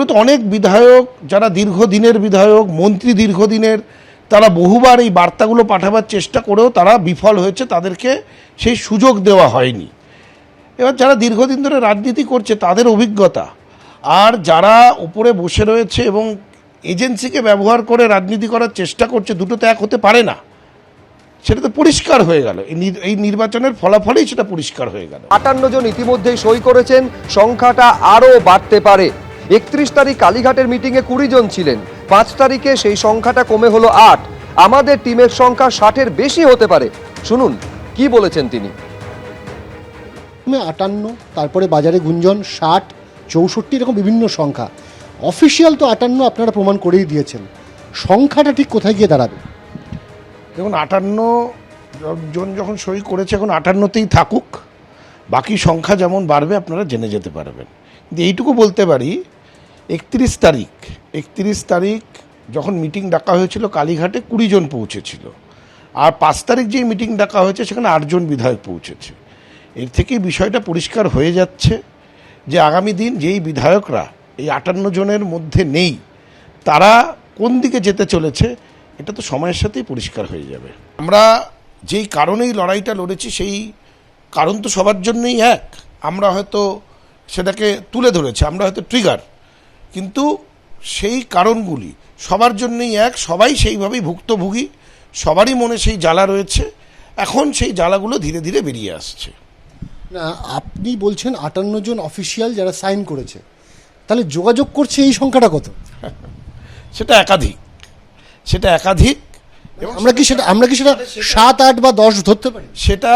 এগুলো তো অনেক বিধায়ক যারা দীর্ঘদিনের বিধায়ক, মন্ত্রী দীর্ঘদিনের, তারা বহুবার এই বার্তাগুলো পাঠাবার চেষ্টা করেও তারা বিফল হয়েছে, তাদেরকে সেই সুযোগ দেওয়া হয়নি। এবার যারা দীর্ঘদিন ধরে রাজনীতি করছে তাদের অভিজ্ঞতা, আর যারা উপরে বসে রয়েছে এবং এজেন্সিকে ব্যবহার করে রাজনীতি করার চেষ্টা করছে, দুটো তো এক হতে পারে না। সেটা তো পরিষ্কার হয়ে গেল, এই নির্বাচনের ফলাফলেই সেটা পরিষ্কার হয়ে গেল। 58 জন ইতিমধ্যেই সই করেছেন, সংখ্যাটা আরও বাড়তে পারে। 31 তারিখ কালীঘাটের মিটিংয়ে 20 জন ছিলেন, 5 তারিখে সেই সংখ্যাটা কমে হলো 8। আমাদের টিমের সংখ্যা 60-এর বেশি হতে পারে। শুনুন কি বলেছেন তিনি। 58, তারপরে বাজারে গুঞ্জন 60, 64 এরকম বিভিন্ন সংখ্যা। অফিসিয়াল তো 58 আপনারা প্রমাণ করেই দিয়েছেন, সংখ্যাটা ঠিক কোথায় গিয়ে দাঁড়াবে? দেখুন, 58 জন যখন সই করেছে, এখন 58তেই থাকুক, বাকি সংখ্যা যেমন বাড়বে আপনারা জেনে যেতে পারবেন। কিন্তু এইটুকু বলতে পারি, 31 তারিখ যখন মিটিং ডাকা হয়েছিল কালীঘাটে 20 জন পৌঁছেছিল, আর 5 তারিখ যেই মিটিং ডাকা হয়েছে সেখানে 8 জন বিধায়ক পৌঁছেছে। এর থেকেই বিষয়টা পরিষ্কার হয়ে যাচ্ছে যে আগামী দিন যেই বিধায়করা এই 58 জনের মধ্যে নেই, তারা কোন দিকে যেতে চলেছে এটা তো সময়ের সাথেই পরিষ্কার হয়ে যাবে। আমরা যেই কারণেই লড়াইটা লড়েছি সেই কারণ তো সবার জন্যই এক। আমরা হয়তো সেটাকে তুলে ধরেছি, আমরা হয়তো ট্রিগার, কিন্তু সেই কারণগুলি সবার জন্যই এক, সবাই সেইভাবেই ভুক্তভোগী, সবারই মনে সেই জ্বালা রয়েছে। এখন সেই জ্বালাগুলো ধীরে ধীরে বেরিয়ে আসছে। না, আপনি বলছেন 58 জন অফিসিয়াল যারা সাইন করেছে, তাহলে যোগাযোগ করছে এই সংখ্যাটা কত? সেটা একাধিক এবং আমরা কি সেটা 7, 8 বা 10 ধরতে পারি? সেটা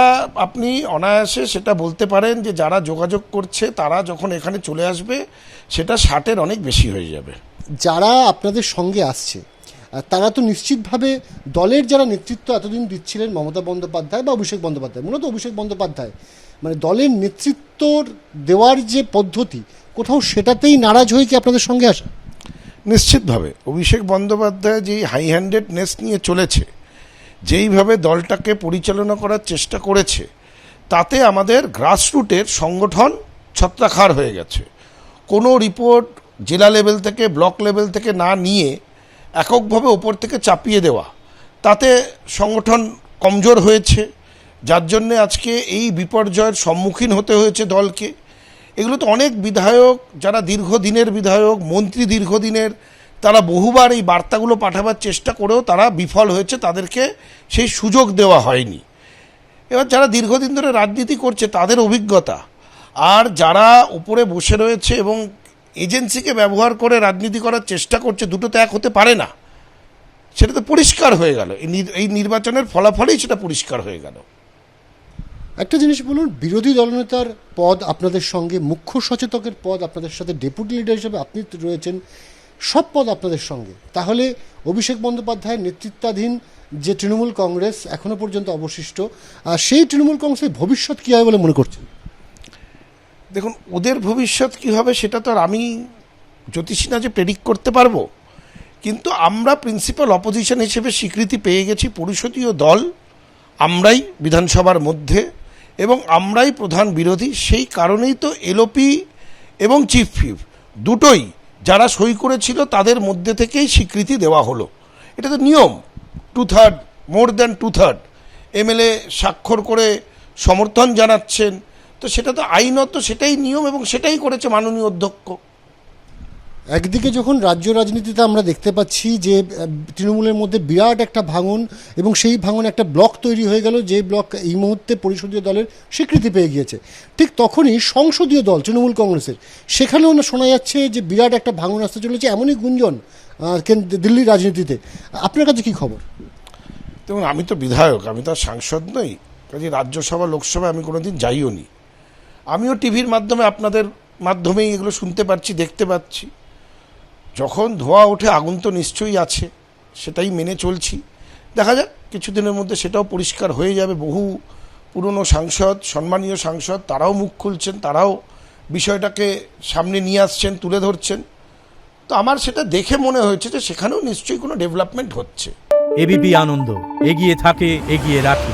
আপনি অনায়াসে সেটা বলতে পারেন যে যারা যোগাযোগ করছে তারা যখন এখানে চলে আসবে সেটা 60-এর অনেক বেশি হয়ে যাবে। যারা আপনাদের সঙ্গে আসছে তারা তো নিশ্চিতভাবে দলের যারা নেতৃত্ব এতদিন দিচ্ছিলেন, মমতা বন্দ্যোপাধ্যায় বা অভিষেক বন্দ্যোপাধ্যায়, মূলত অভিষেক বন্দ্যোপাধ্যায়, মানে দলের নেতৃত্ব দেওয়ার যে পদ্ধতি, কোথাও সেটাতেই নারাজ হয়ে কি আপনাদের সঙ্গে আসা? নিশ্চিতভাবে অভিষেক বন্দ্যোপাধ্যায় যেই হাই হ্যান্ডেডনেস নিয়ে চলেছে, যেইভাবে দলটাকে পরিচালনা করার চেষ্টা করেছে, তাতে আমাদের গ্রাসরুটের সংগঠন ছত্রাখার হয়ে গেছে। কোনো রিপোর্ট জেলা লেভেল থেকে, ব্লক লেভেল থেকে না নিয়ে এককভাবে ওপর থেকে চাপিয়ে দেওয়া, তাতে সংগঠন কমজোর হয়েছে, যার জন্যে আজকে এই বিপর্যয়ের সম্মুখীন হতে হয়েছে দলকে। এগুলো তো অনেক বিধায়ক যারা দীর্ঘদিনের বিধায়ক, মন্ত্রী দীর্ঘদিনের, তারা বহুবার এই বার্তাগুলো পাঠাবার চেষ্টা করেও তারা বিফল হয়েছে, তাদেরকে সেই সুযোগ দেওয়া হয়নি। এবার যারা দীর্ঘদিন ধরে রাজনীতি করছে তাদের অভিজ্ঞতা, আর যারা উপরে বসে রয়েছে এবং এজেন্সিকে ব্যবহার করে রাজনীতি করার চেষ্টা করছে, দুটো তো এক হতে পারে না। সেটা তো পরিষ্কার হয়ে গেল, এই নির্বাচনের ফলাফলেই সেটা পরিষ্কার হয়ে গেল। একটা জিনিস বলুন, বিরোধী দলনেতার পদ আপনাদের সঙ্গে, মুখ্য সচেতকের পদ আপনাদের সাথে, ডেপুটি লিডার হিসেবে আপনি রয়েছেন, সব পদ আপনাদের সঙ্গে। তাহলে অভিষেক বন্দ্যোপাধ্যায়ের নেতৃত্বাধীন যে তৃণমূল কংগ্রেস এখনো পর্যন্ত অবশিষ্ট, সেই তৃণমূল কংগ্রেসের ভবিষ্যৎ কী হবে বলে মনে করছেন? দেখুন, ওদের ভবিষ্যৎ কী হবে সেটা তো আর আমি জ্যোতিষী না যে প্রেডিক্ট করতে পারবো, কিন্তু আমরা প্রিন্সিপাল অপোজিশন হিসেবে স্বীকৃতি পেয়ে গেছি। পরিষদীয় দল আমরাই বিধানসভার মধ্যে, এবং আমরাই প্রধান বিরোধী। সেই কারণেই তো এলওপি এবং চিফ হুইপ দুটোই যারা সই করেছিল তাদের মধ্যে থেকেই স্বীকৃতি দেওয়া হলো। এটা তো নিয়ম, 2/3, মোর দ্যান 2/3 এমএলএ স্বাক্ষর করে সমর্থন জানাচ্ছেন, তো সেটা তো আইনত, সেটাই নিয়ম এবং সেটাই করেছে মাননীয় অধ্যক্ষ। একদিকে যখন রাজ্য রাজনীতিতে আমরা দেখতে পাচ্ছি যে তৃণমূলের মধ্যে বিরাট একটা ভাঙন, এবং সেই ভাঙন একটা ব্লক তৈরি হয়ে গেল, যে ব্লক এই মুহূর্তে পরিষদীয় দলের স্বীকৃতি পেয়ে গিয়েছে, ঠিক তখনই সংসদীয় দল তৃণমূল কংগ্রেসের সেখানেও শোনা যাচ্ছে যে বিরাট একটা ভাঙন আসতে চলেছে, এমনই গুঞ্জন দিল্লির রাজনীতিতে। আপনার কাছে কী খবর? দেখুন, আমি তো বিধায়ক, আমি তো আর সাংসদ নই, কাজে রাজ্যসভা লোকসভা আমি কোনোদিন যাইও নি। আমিও টিভির মাধ্যমে আপনাদের মাধ্যমেই এগুলো শুনতে পাচ্ছি, দেখতে পাচ্ছি। যখন ধোঁয়া ওঠে আগুন তো নিশ্চয়ই আছে, সেটাই মেনে চলছি। দেখা যাক, কিছুদিনের মধ্যে সেটাও পরিষ্কার হয়ে যাবে। বহু পুরনো সাংসদ, সম্মানীয় সাংসদ, তারাও মুখ খুলছেন, তারাও বিষয়টাকে সামনে নিয়ে আসছেন, তুলে ধরছেন। তো আমার সেটা দেখে মনে হয়েছে যে সেখানেও নিশ্চয়ই কোনো ডেভেলপমেন্ট হচ্ছে। এবিপি আনন্দ, এগিয়ে থাকে, এগিয়ে রাখে।